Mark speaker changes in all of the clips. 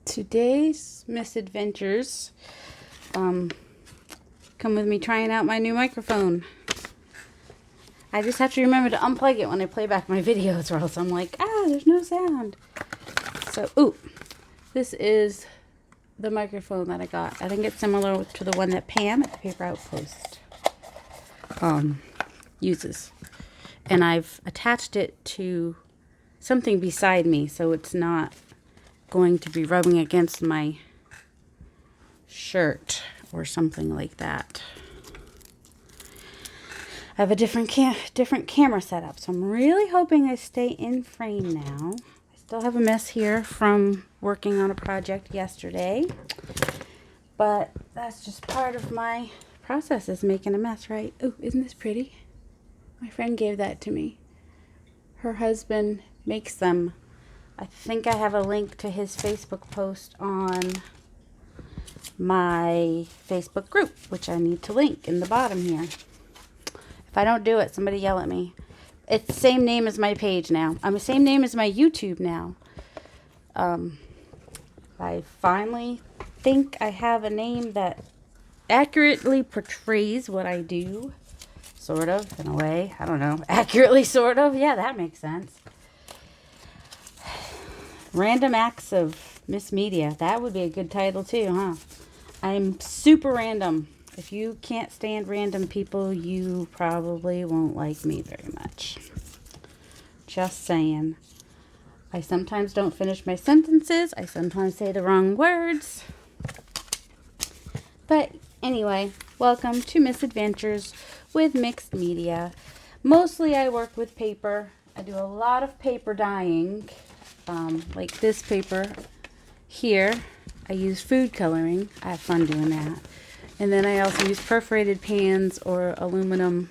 Speaker 1: Today's misadventures come with me trying out my new microphone. I just have to remember to unplug it when I play back my videos, or else I'm like, there's no sound. So, this is the microphone that I got. I think it's similar to the one that Pam at the Paper Outpost uses. And I've attached it to something beside me, so it's not going to be rubbing against my shirt or something like that. I have a different camera setup, so I'm really hoping I stay in frame now. I still have a mess here from working on a project yesterday, but that's just part of my process, is making a mess, right? Oh, isn't this pretty? My friend gave that to me. Her husband makes them. I think I have a link to his Facebook post on my Facebook group, which I need to link in the bottom here. If I don't do it, somebody yell at me. It's the same name as my page now. I'm the same name as my YouTube now. I finally think I have a name that accurately portrays what I do. Sort of, in a way. I don't know. Accurately, sort of. Yeah, that makes sense. Random Acts of Miss Media. That would be a good title too, huh? I'm super random. If you can't stand random people, you probably won't like me very much. Just saying. I sometimes don't finish my sentences. I sometimes say the wrong words. But anyway, welcome to Misadventures with Mixed Media. Mostly I work with paper. I do a lot of paper dyeing. Like this paper here, I use food coloring. I have fun doing that. And then I also use perforated pans or aluminum.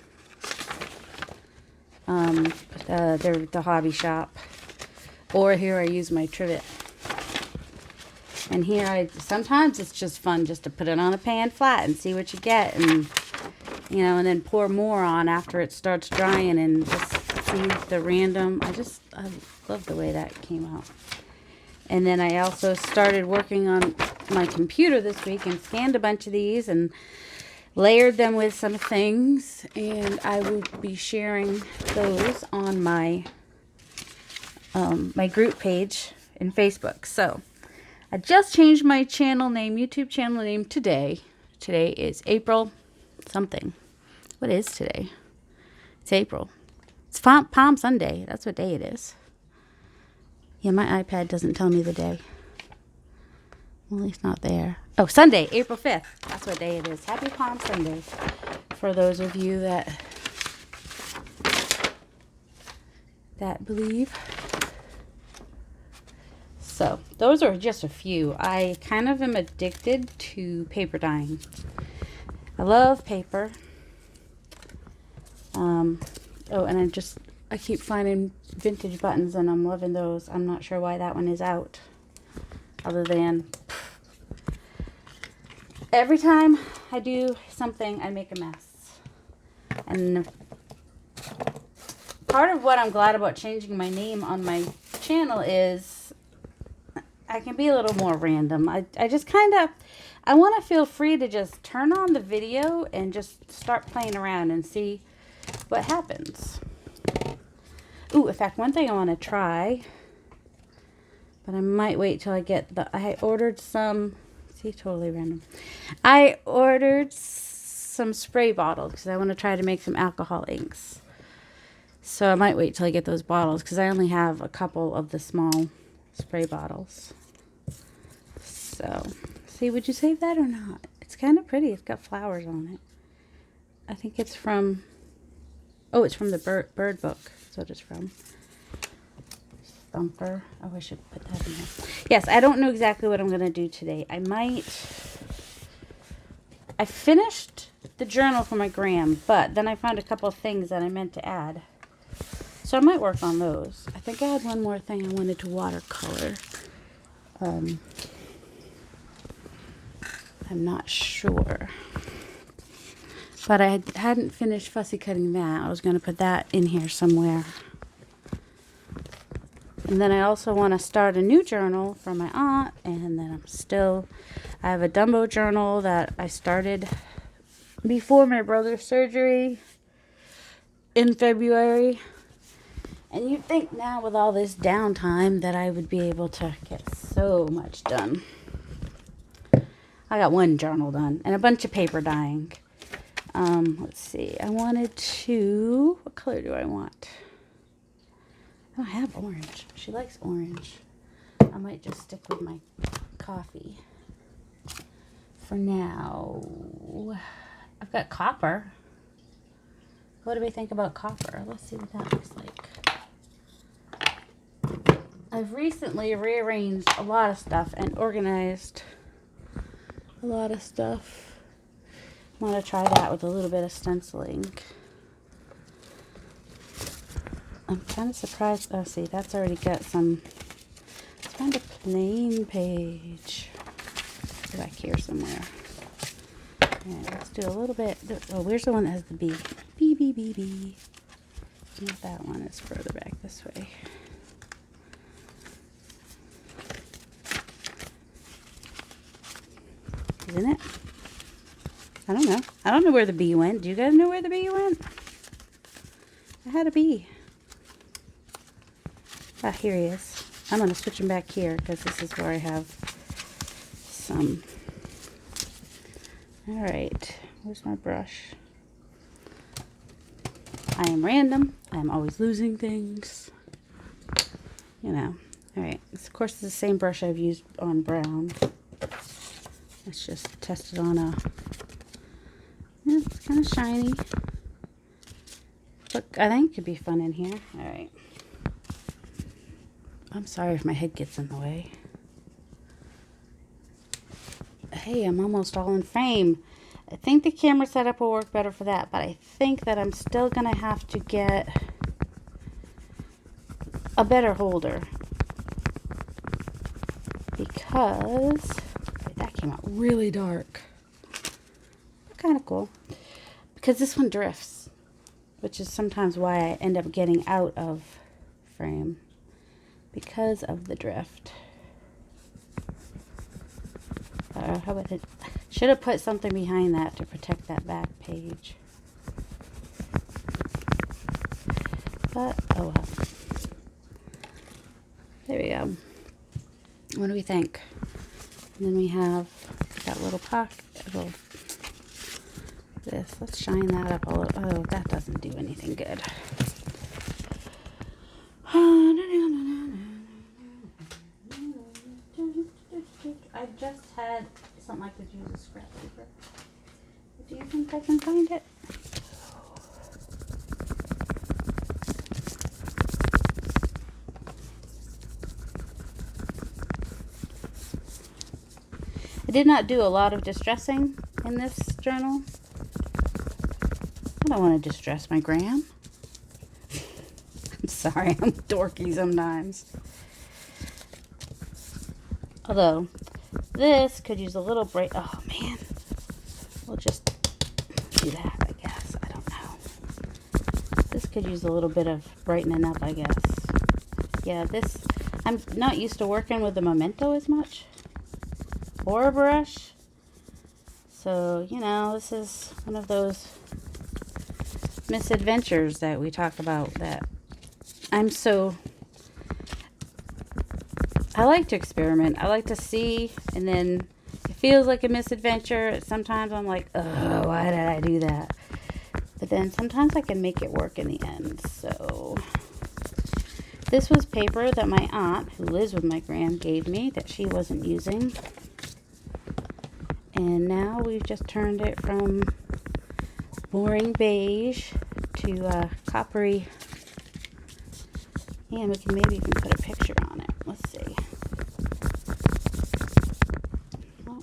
Speaker 1: They're the Hobby Shop. Or here I use my trivet. And here sometimes it's just fun just to put it on a pan flat and see what you get, and and then pour more on after it starts drying and just see the random. I love the way that came out. And then I also started working on my computer this week and scanned a bunch of these and layered them with some things, and I will be sharing those on my my group page in Facebook. So I just changed my YouTube channel name today. Today is April something. What is today? It's April. It's Palm Sunday. That's what day it is. Yeah, my iPad doesn't tell me the day. Well, at least not there. Oh, Sunday, April 5th. That's what day it is. Happy Palm Sunday for those of you that believe. So, those are just a few. I kind of am addicted to paper dyeing. I love paper. And I keep finding vintage buttons, and I'm loving those. I'm not sure why that one is out. Other than every time I do something, I make a mess. And part of what I'm glad about changing my name on my channel is I can be a little more random. I want to feel free to just turn on the video and just start playing around and see what happens. Ooh, in fact, one thing I want to try, but I might wait till I get I ordered some, totally random. I ordered some spray bottles because I want to try to make some alcohol inks. So I might wait till I get those bottles because I only have a couple of the small spray bottles. So, would you save that or not? It's kind of pretty. It's got flowers on it. I think it's from, it's from the bird book. That's what it's from. Thumper. Oh, I should put that in there. Yes, I don't know exactly what I'm going to do today. I finished the journal for my gram, but then I found a couple of things that I meant to add. So I might work on those. I think I had one more thing I wanted to watercolor. I'm not sure. But I hadn't finished fussy cutting that. I was going to put that in here somewhere. And then I also want to start a new journal for my aunt. And then I have a Dumbo journal that I started before my brother's surgery in February. And you'd think now with all this downtime that I would be able to get so much done. I got one journal done and a bunch of paper dyeing. Let's see. What color do I want? I don't have orange. She likes orange. I might just stick with my coffee for now. I've got copper. What do we think about copper? Let's see what that looks like. I've recently rearranged a lot of stuff and organized a lot of stuff. I want to try that with a little bit of stenciling. I'm kind of surprised. Oh, see, that's already got some. Let's find a plain page. Back here somewhere. And let's do a little bit. Oh, where's the one that has the B? B, B, B, B. Not that one. It's further back this way. Isn't it? I don't know. I don't know where the B went. Do you guys know where the B went? I had a B. Ah, here he is. I'm going to switch him back here because this is where I have some. Alright. Where's my brush? I am random. I'm always losing things. You know. Alright. Of course, it's the same brush I've used on brown. Let's just test it on a... Yeah, it's kind of shiny. Look, I think it could be fun in here. Alright. I'm sorry if my head gets in the way. Hey, I'm almost all in frame. I think the camera setup will work better for that, but I think that I'm still going to have to get a better holder. Because that came out really dark. Kind of cool. Because this one drifts, which is sometimes why I end up getting out of frame. Because of the drift. How about it? Should have put something behind that to protect that back page. But, oh well. There we go. What do we think? And then we have that little pocket. This. Let's shine that up a little. Oh, that doesn't do anything good. I just had something I could use as scrap paper. Do you think I can find it? I did not do a lot of distressing in this journal. I don't want to distress my gram. I'm sorry, I'm dorky sometimes. Although, this could use a little break. Oh, man. We'll just do that, I guess. I don't know. This could use a little bit of brightening up, I guess. Yeah, this... I'm not used to working with the Memento as much. Or a brush. So, you know, this is one of those misadventures that we talk about that I'm so... I like to experiment. I like to see, and then it feels like a misadventure. Sometimes I'm like, oh, why did I do that? But then sometimes I can make it work in the end. So this was paper that my aunt, who lives with my gram, gave me that she wasn't using. And now we've just turned it from boring beige to coppery. And we can maybe even put a picture on it. Let's see. Oh.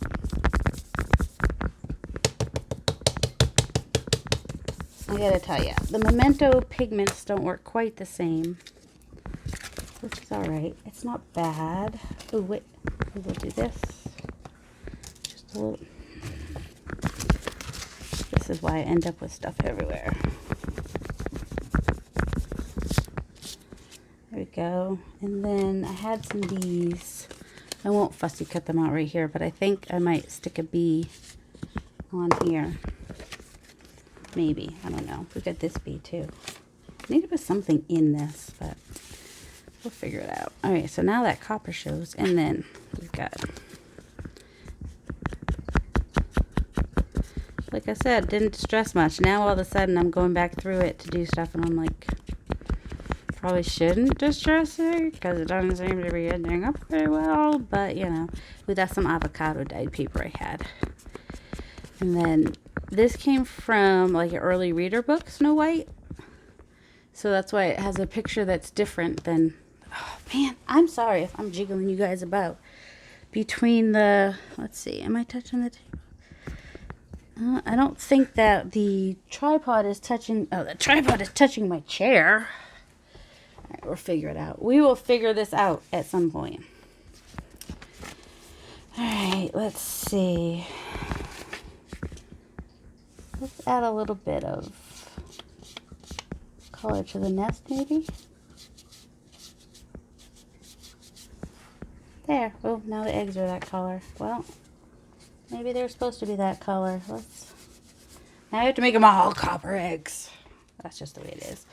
Speaker 1: I gotta tell you, the Memento pigments don't work quite the same. This is alright. It's not bad. Oh, wait. We'll do this. Just a little. This is why I end up with stuff everywhere. There we go. And then I had some bees. I won't fussy cut them out right here, but I think I might stick a bee on here. Maybe. I don't know. We got this bee too. I need to put something in this, but we'll figure it out. All right, so now that copper shows, and then we've got, like I said, didn't stress much. Now all of a sudden I'm going back through it to do stuff, and I'm like, probably shouldn't distress it because it doesn't seem to be ending up very well. But you know, that's some avocado dyed paper I had. And then this came from like an early reader book, Snow White. So that's why it has a picture that's different than, oh man, I'm sorry if I'm jiggling you guys about. Between the, let's see, am I touching the table? I don't think that the tripod is touching, oh, the tripod is touching my chair. All right, we'll figure it out. We will figure this out at some point. All right, let's see. Let's add a little bit of color to the nest, maybe. There. Oh, now the eggs are that color. Well, maybe they're supposed to be that color. Now I have to make them all copper eggs. That's just the way it is.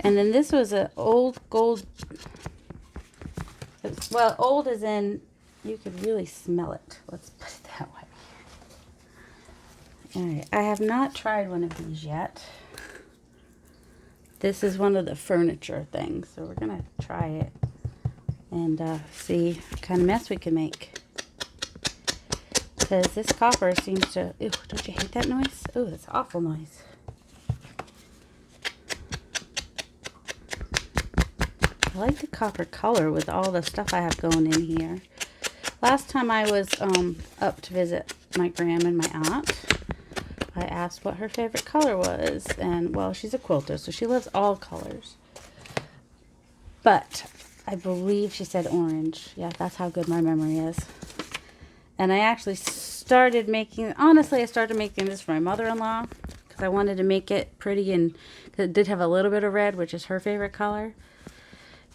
Speaker 1: And then this was an old gold. Well, old as in you could really smell it. Let's put it that way. All right. I have not tried one of these yet. This is one of the furniture things, so we're gonna try it and see what kind of mess we can make. Because this copper seems to, ew, don't you hate that noise? Oh, that's awful noise. I like the copper color with all the stuff I have going in here. Last time I was up to visit my grandma and my aunt, I asked what her favorite color was, and well, she's a quilter, so she loves all colors. But I believe she said orange. Yeah, that's how good my memory is. And I actually started making, honestly, I started making this for my mother-in-law because I wanted to make it pretty, and it did have a little bit of red, which is her favorite color.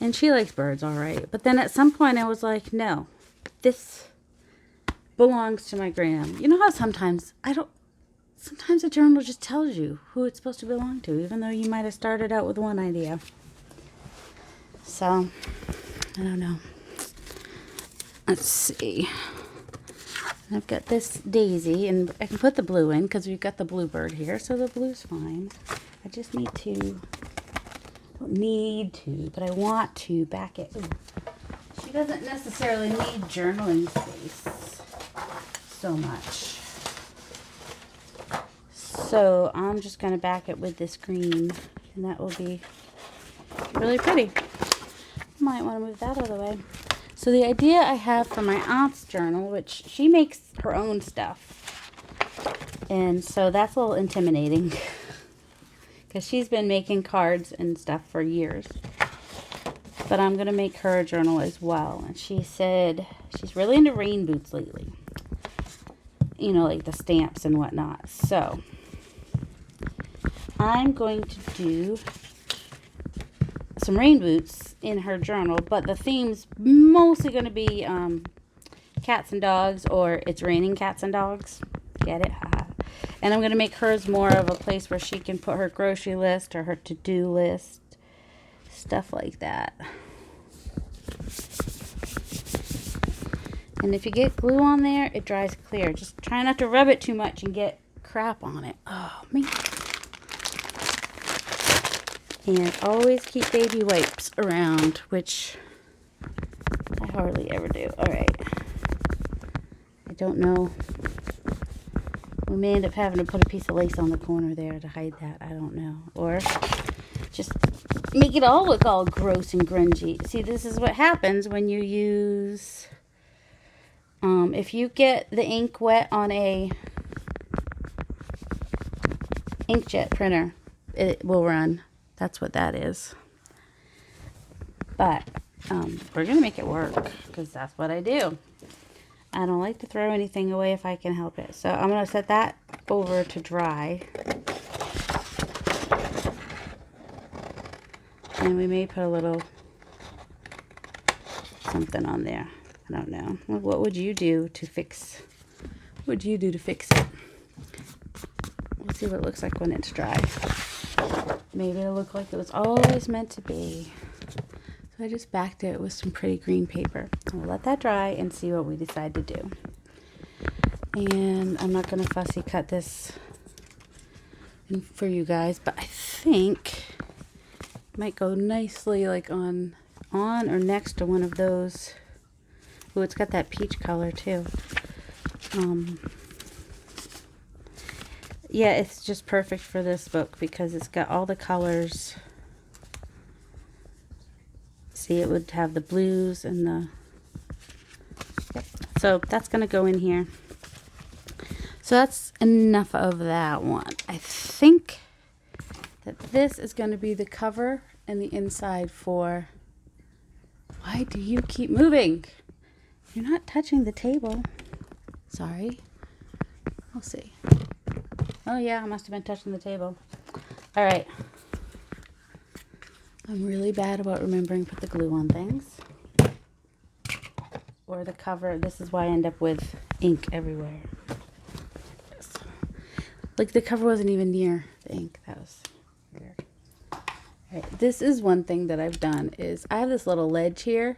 Speaker 1: And she likes birds, all right. But then at some point I was like, no, this belongs to my gram. You know how sometimes sometimes a journal just tells you who it's supposed to belong to, even though you might have started out with one idea. So, I don't know. Let's see. I've got this daisy, and I can put the blue in because we've got the bluebird here, so the blue's fine. I just need to, don't need to, but I want to back it. Ooh. She doesn't necessarily need journaling space so much. So I'm just going to back it with this green, and that will be really pretty. Might want to move that out of the way. So the idea I have for my aunt's journal, which she makes her own stuff, and so that's a little intimidating because she's been making cards and stuff for years. But I'm going to make her a journal as well. And she said she's really into rain boots lately. You know, like the stamps and whatnot. So I'm going to do some rain boots in her journal, but the theme's mostly going to be cats and dogs, or it's raining cats and dogs. Get it? And I'm going to make hers more of a place where she can put her grocery list or her to-do list, stuff like that. And if you get glue on there, it dries clear. Just try not to rub it too much and get crap on it. Oh, man. And always keep baby wipes around, which I hardly ever do. All right. I don't know. We may end up having to put a piece of lace on the corner there to hide that. I don't know. Or just make it all look all gross and grungy. See, this is what happens when you use... if you get the ink wet on a inkjet printer, it will run. That's what that is. But we're going to make it work because that's what I do. I don't like to throw anything away if I can help it. So I'm going to set that over to dry. And we may put a little something on there. I don't know. What would you do to fix? What would you do to fix it? We'll see what it looks like when it's dry. Maybe it'll look like it was always meant to be. So I just backed it with some pretty green paper. We'll let that dry and see what we decide to do. And I'm not going to fussy cut this for you guys, but I think it might go nicely like on or next to one of those. Oh, it's got that peach color too. Yeah, it's just perfect for this book because it's got all the colors. See, it would have the blues and the... Yep. So that's going to go in here. So that's enough of that one. I think that this is going to be the cover and the inside for... Why do you keep moving? You're not touching the table. Sorry. We'll see. Oh yeah, I must have been touching the table. All right. I'm really bad about remembering to put the glue on things. Or the cover. This is why I end up with ink everywhere. Like the cover wasn't even near the ink. That was weird. All right. This is one thing that I've done is I have this little ledge here.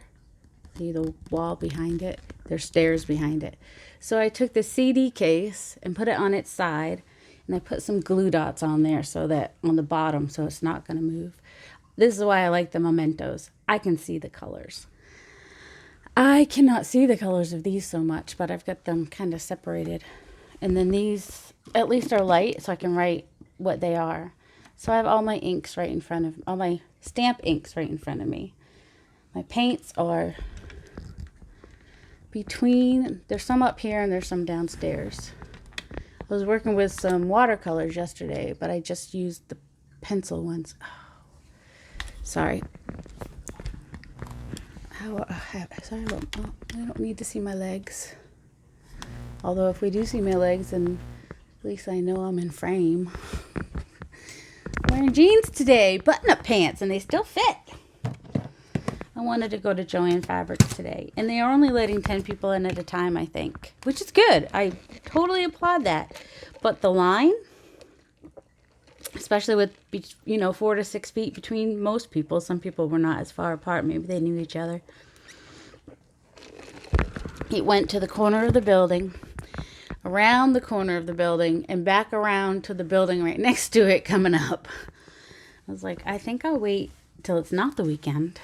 Speaker 1: See the wall behind it? There's stairs behind it. So I took the CD case and put it on its side. And I put some glue dots on there so that on the bottom so it's not going to move. This is why I like the mementos. I can see the colors. I cannot see the colors of these so much, but I've got them kind of separated. And then these at least are light so I can write what they are. So I have all my inks right in front of, all my stamp inks right in front of me. My paints are between, there's some up here and there's some downstairs. I was working with some watercolors yesterday, but I just used the pencil ones. Oh, sorry. Sorry, I don't need to see my legs. Although if we do see my legs, then at least I know I'm in frame. I'm wearing jeans today, button-up pants, and they still fit. I wanted to go to Joann Fabrics today, and they are only letting 10 people in at a time, I think, which is good. I totally applaud that. But the line, especially with, 4 to 6 feet between most people, some people were not as far apart. Maybe they knew each other. It went to the corner of the building, around the corner of the building, and back around to the building right next to it coming up. I was like, I think I'll wait till it's not the weekend.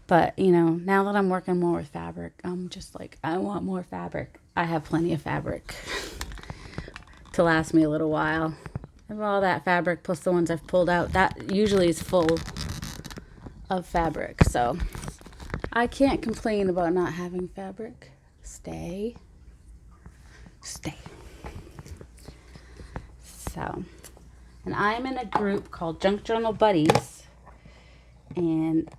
Speaker 1: But, now that I'm working more with fabric, I'm just like, I want more fabric. I have plenty of fabric to last me a little while. And all that fabric, plus the ones I've pulled out, that usually is full of fabric. So I can't complain about not having fabric. Stay. So, and I'm in a group called Junk Journal Buddies. And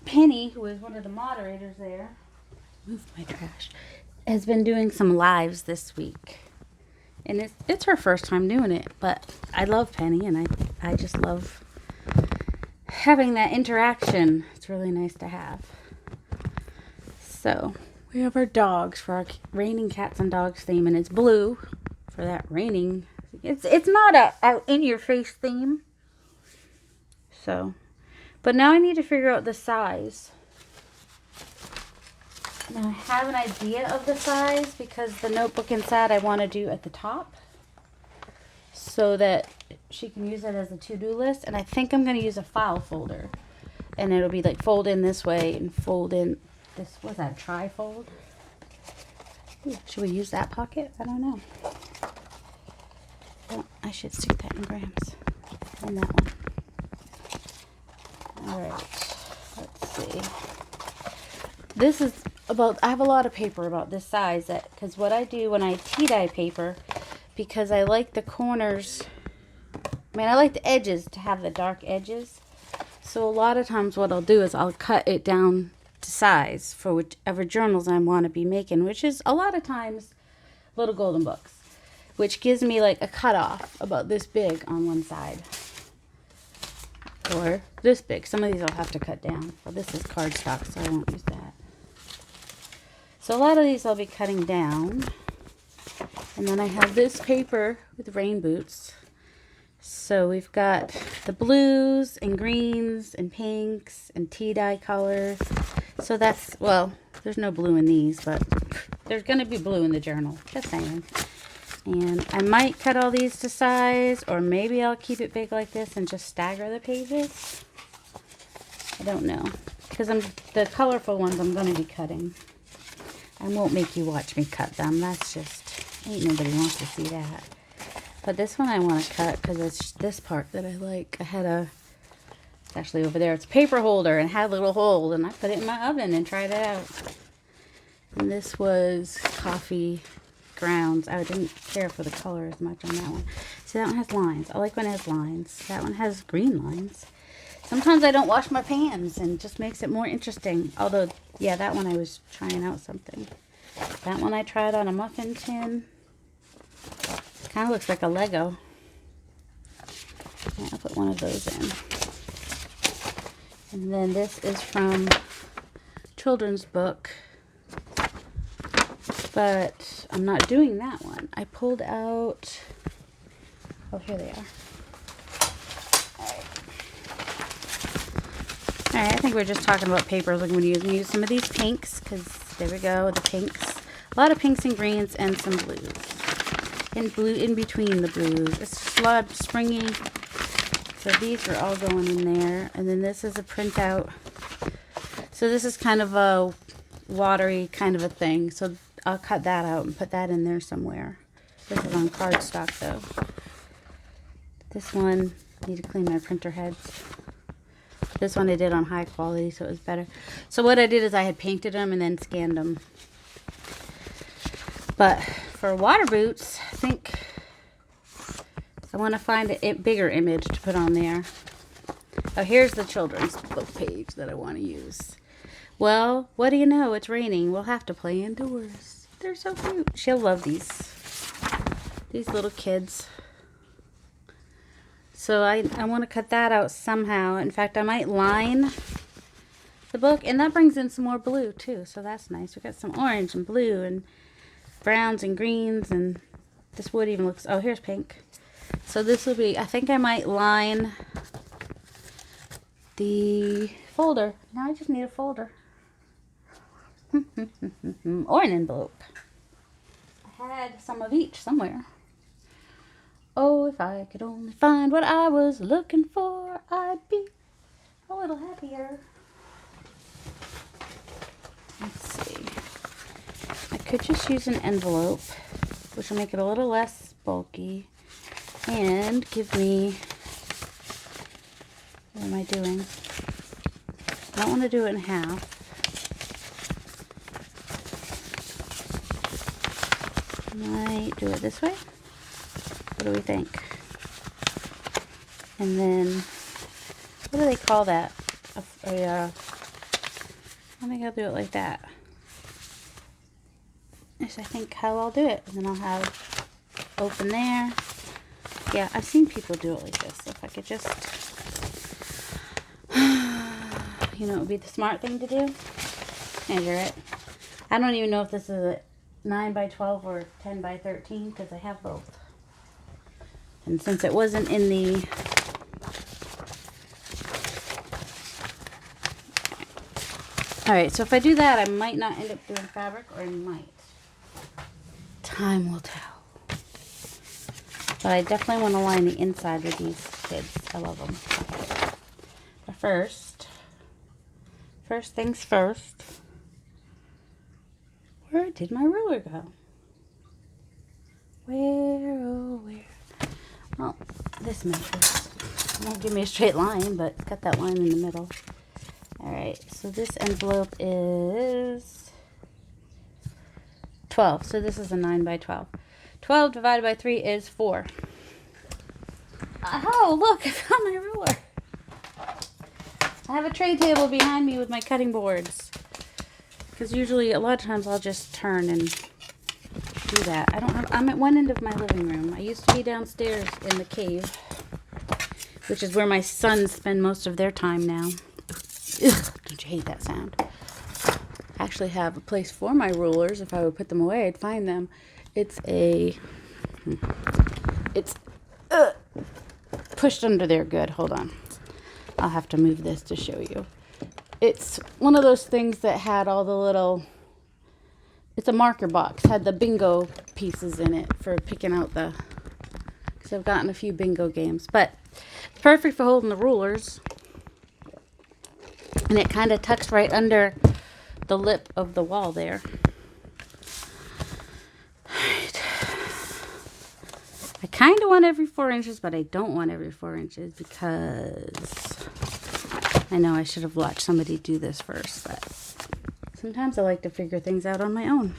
Speaker 1: Penny, who is one of the moderators there, move my trash, has been doing some lives this week. And it's her first time doing it, but I love Penny, and I just love having that interaction. It's really nice to have. So, we have our dogs for our raining cats and dogs theme, and it's blue for that raining. It's not a in-your-face theme. So... But now I need to figure out the size. Now I have an idea of the size because the notebook inside I want to do at the top so that she can use it as a to-do list. And I think I'm going to use a file folder. And it'll be like fold in this way and fold in this, what's that, tri-fold? Ooh, should we use that pocket? I don't know. Oh, I should stick that in grams. And that one. Alright, let's see. This is about, I have a lot of paper about this size, because what I do when I tea dye paper, because I like the corners, I like the edges to have the dark edges. So a lot of times what I'll do is I'll cut it down to size for whichever journals I want to be making, which is a lot of times little golden books, which gives me like a cutoff about this big on one side. or this big. Some of these I'll have to cut down. Well, this is cardstock, so I won't use that. So a lot of these I'll be cutting down. And then I have this paper with rain boots. So we've got the blues and greens and pinks and tea dye colors. So that's, well, there's no blue in these, but there's going to be blue in the journal. Just saying. And I might cut all these to size, or maybe I'll keep it big like this and just stagger the pages. I don't know. Because the colorful ones I'm going to be cutting. I won't make you watch me cut them. That's just, ain't nobody wants to see that. But this one I want to cut because it's this part that I like. I had it's actually over there. It's a paper holder and had a little hole, and I put it in my oven and tried it out. And this was coffee grounds. I didn't care for the color as much on that one. See, that one has lines. I like when it has lines. That one has green lines. Sometimes I don't wash my pans and it just makes it more interesting. Although, yeah, that one I was trying out something. That one I tried on a muffin tin. It kind of looks like a Lego. Yeah, I'll put one of those in. And then this is from children's book. But I'm not doing that one. I pulled out, oh, here they are. All right, I think we're just talking about papers. I'm going to use some of these pinks, because there we go, the pinks. A lot of pinks and greens and some blues. And blue in between the blues. It's just a lot of springy. So these are all going in there. And then this is a printout. So this is kind of a watery kind of a thing. So I'll cut that out and put that in there somewhere. This is on cardstock though. This one, need to clean my printer heads. This one I did on high quality, so it was better. So what I did is I had painted them and then scanned them. But for water boots, I think I want to find a bigger image to put on there. Oh, here's the children's book page that I want to use. Well, what do you know? It's raining. We'll have to play indoors. They're so cute. She'll love these little kids. So I want to cut that out somehow. In fact, I might line the book. And that brings in some more blue, too. So that's nice. We've got some orange and blue and browns and greens. And this wood even looks... Oh, here's pink. So this will be... I think I might line the folder. Now I just need a folder. Or an envelope. I had some of each somewhere. Oh, if I could only find what I was looking for, I'd be a little happier. Let's see. I could just use an envelope, which will make it a little less bulky and give me... What am I doing? I don't want to do it in half. Might do it this way. What do we think? And then, what do they call that? I think I'll do it like that. That's, I think, how I'll do it. And then I'll have open there. Yeah, I've seen people do it like this. If I could just, you know, it would be the smart thing to do. Measure it. I don't even know if this is a 9 by 12 or 10 by 13 because I have both. And since it wasn't in the... Alright, so if I do that, I might not end up doing fabric, or I might. Time will tell. But I definitely want to line the inside with these kids. I love them. Okay. But first things first. Where did my ruler go? Where, oh, where? Well, this measures. It won't give me a straight line, but it's got that line in the middle. Alright, so this envelope is 12. So this is a 9 by 12. 12 divided by 3 is 4. Oh, look, I found my ruler. I have a tray table behind me with my cutting boards. Because usually, a lot of times, I'll just turn and do that. I'm at one end of my living room. I used to be downstairs in the cave which is where my sons spend most of their time now. Ugh, don't you hate that sound? I actually have a place for my rulers. If I would put them away, I'd find them. It's pushed under there good. Hold on. I'll have to move this to show you. It's one of those things that had all the little, it's a marker box, had the bingo pieces in it for picking out the, because I've gotten a few bingo games, but it's perfect for holding the rulers. And it kind of tucks right under the lip of the wall there. Alright. I kind of want every 4 inches, but I don't want every 4 inches because I know I should have watched somebody do this first, but sometimes I like to figure things out on my own.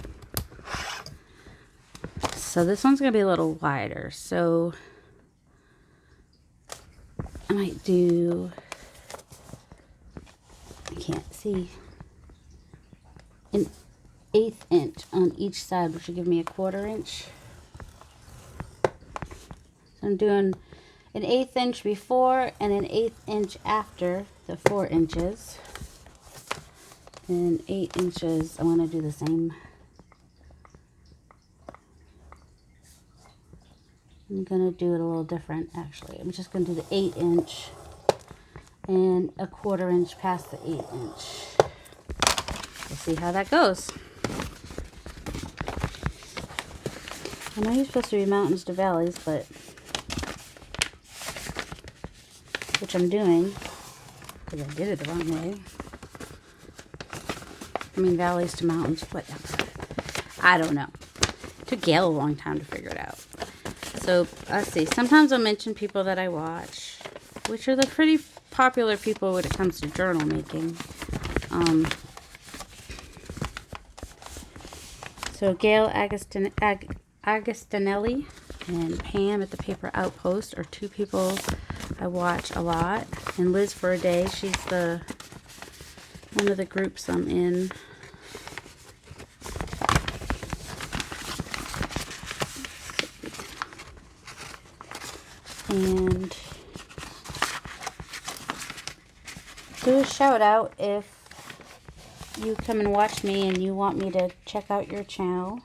Speaker 1: So this one's going to be a little wider, so I might do, I can't see, an 1/8 inch on each side, which will give me a 1/4 inch. So I'm doing an 1/8 inch before and an 1/8 inch after the 4 inches. And 8 inches, I want to do the same. I'm going to do it a little different, actually. I'm just going to do the 8 inch and a 1/4 inch past the 8 inch. We'll see how that goes. I know you're supposed to be mountains to valleys, but, which I'm doing, because I did it the wrong way. I mean, valleys to mountains, whatever. I don't know. It took Gail a long time to figure it out. So, let's see. Sometimes I'll mention people that I watch, which are the pretty popular people when it comes to journal making. So, Gail Agostinelli and Pam at the Paper Outpost are two people I watch a lot. And Liz for a Day, she's one of the groups I'm in. And do a shout out if you come and watch me and you want me to check out your channel.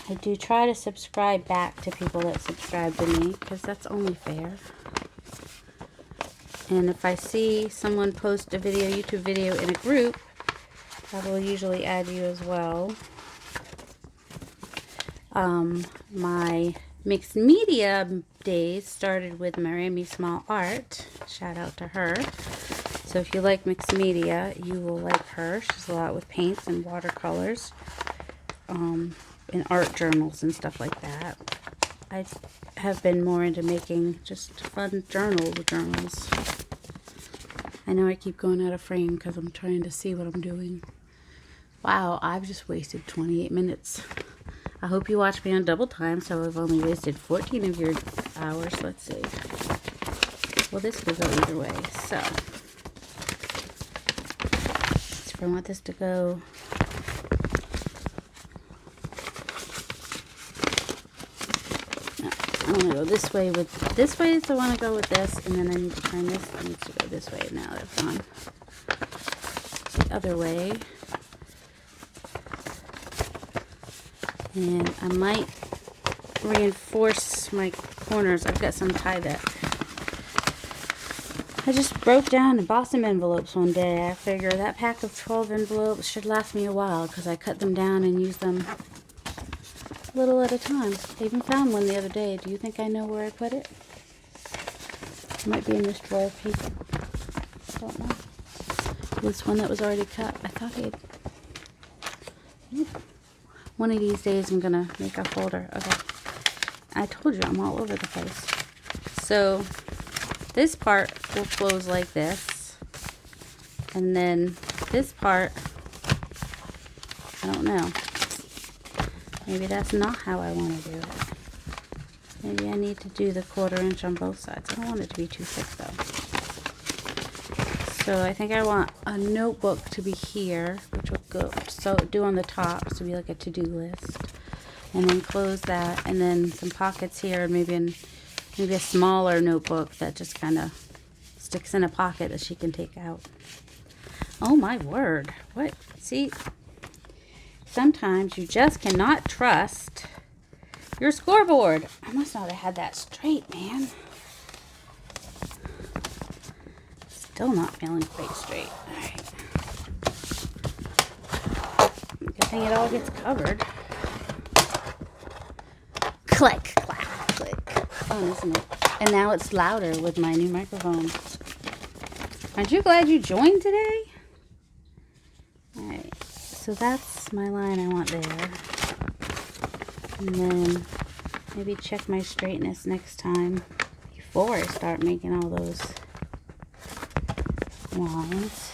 Speaker 1: I do try to subscribe back to people that subscribe to me because that's only fair. And if I see someone post a video, YouTube video in a group, I will usually add you as well. My mixed media days started with Marami Small Art. Shout out to her. So if you like mixed media, you will like her. She's a lot with paints and watercolors, and art journals and stuff like that. I have been more into making just fun journals. I know I keep going out of frame because I'm trying to see what I'm doing. Wow, I've just wasted 28 minutes. I hope you watch me on double time, so I've only wasted 14 of your hours. Let's see. Well, this could go either way. So, if I want this to go, no, I want to go this way with this way, so I want to go with this, and then I need to turn this. I need to go this way now. That's gone. The other way. And I might reinforce my corners. I've got some tie that I just broke down and bought some envelopes one day. I figure that pack of 12 envelopes should last me a while because I cut them down and use them a little at a time. I even found one the other day. Do you think I know where I put it? It might be in this drawer of paper. I don't know. This one that was already cut. I thought I'd... One of these days I'm going to make a folder. Okay. I told you I'm all over the place. So this part will close like this. And then this part, I don't know. Maybe that's not how I want to do it. Maybe I need to do the 1/4 inch on both sides. I don't want it to be too thick though. So I think I want a notebook to be here, which will go, so do on the top, so be like a to-do list. And then close that, and then some pockets here, and maybe maybe a smaller notebook that just kind of sticks in a pocket that she can take out. Oh my word. What? See, sometimes you just cannot trust your scoreboard. I must not have had that straight, man. Still not feeling quite straight. All right. Good thing it all gets covered. Click, clack, click. Fun, isn't it? And now it's louder with my new microphone. Aren't you glad you joined today? All right. So that's my line I want there. And then maybe check my straightness next time before I start making all those lines.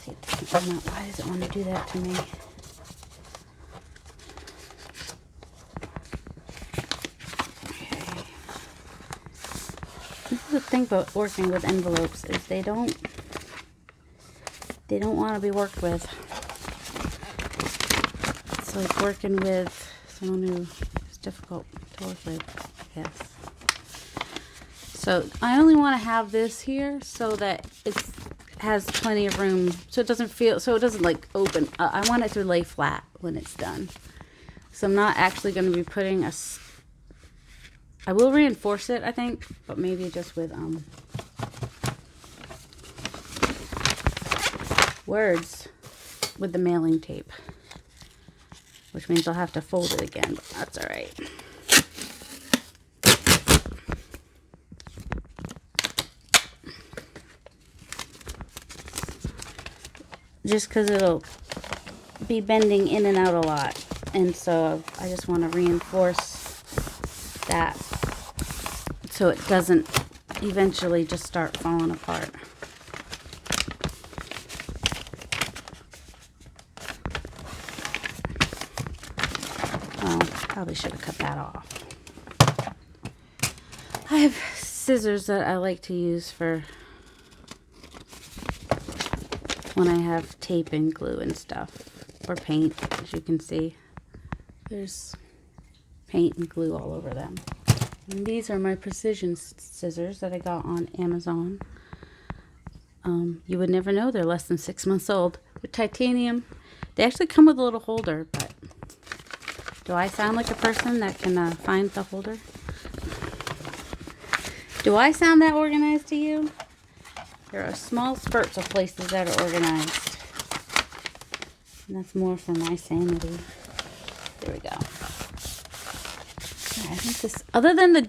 Speaker 1: See, why does it want to do that to me? Okay. This is the thing about working with envelopes is they don't want to be worked with. It's like working with someone who is difficult to work with, I guess. So I only want to have this here so that it has plenty of room, so it doesn't like open. I want it to lay flat when it's done. So I'm not actually going to be putting I will reinforce it, I think, but maybe just with words with the mailing tape, which means I'll have to fold it again, but that's all right. Just because it'll be bending in and out a lot, and so I just want to reinforce that so it doesn't eventually just start falling apart. Oh, probably should have cut that off. I have scissors that I like to use for when I have tape and glue and stuff, or paint. As you can see, there's paint and glue all over them. And these are my precision scissors that I got on Amazon. You would never know they're less than 6 months old. They're titanium. They actually come with a little holder, but do I sound like a person that can find the holder? Do I sound that organized to you? There are small spurts of places that are organized. And that's more for my sanity. There we go. I think this, other than the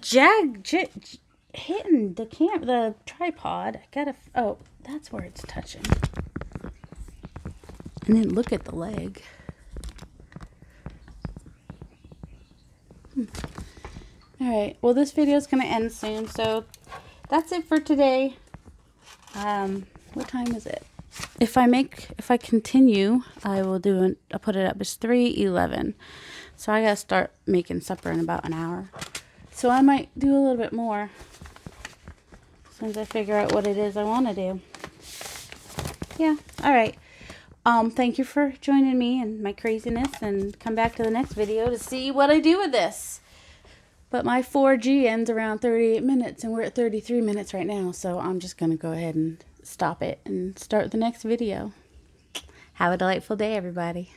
Speaker 1: hitting the tripod, I gotta, oh, that's where it's touching. And then look at the leg. All right, well, this video is going to end soon, so that's it for today. What time is it? If I continue, I'll put it up. It's 3:11. So I gotta start making supper in about an hour. So I might do a little bit more as soon as I figure out what it is I want to do. Yeah, all right. Thank you for joining me and my craziness, and come back to the next video to see what I do with this. But my 4G ends around 38 minutes, and we're at 33 minutes right now, so I'm just going to go ahead and stop it and start the next video. Have a delightful day, everybody.